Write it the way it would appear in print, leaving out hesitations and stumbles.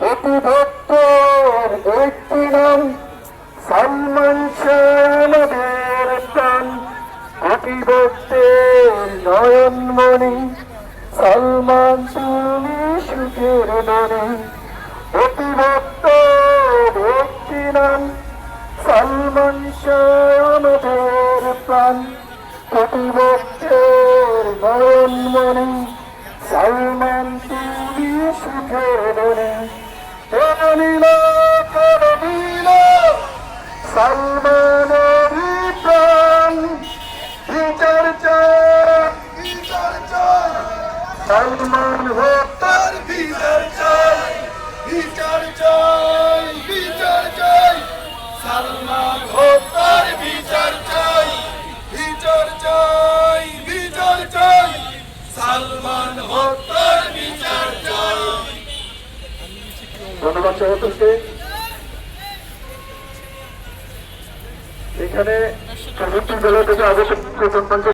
অতি ভক্তের একটি নাম সালমান শাহ আমাদের প্রাণ। অতি ভক্তের নয়নমণি সালমান তুমি সুখের ধনী। অতি ভক্তের একটি নাম সালমান শাহ আমাদের প্রাণ। অতি ভক্তের নয়নমণি সালমান তুমি সুখের ধনী। সালমানের প্রাণ বিচার চাই, বিচার চাই, সালমান হত্যার বিচার চাই, বিচার চাই, বিচার চাই, সালমান হত্যার বিচার চাই, বিচার চাই, বিচার চাই, সালমান হত্যার বিচার চাই। ধন্যবাদ সভাপতিকে। এখানে চতুর্থ জেলা থেকে আগত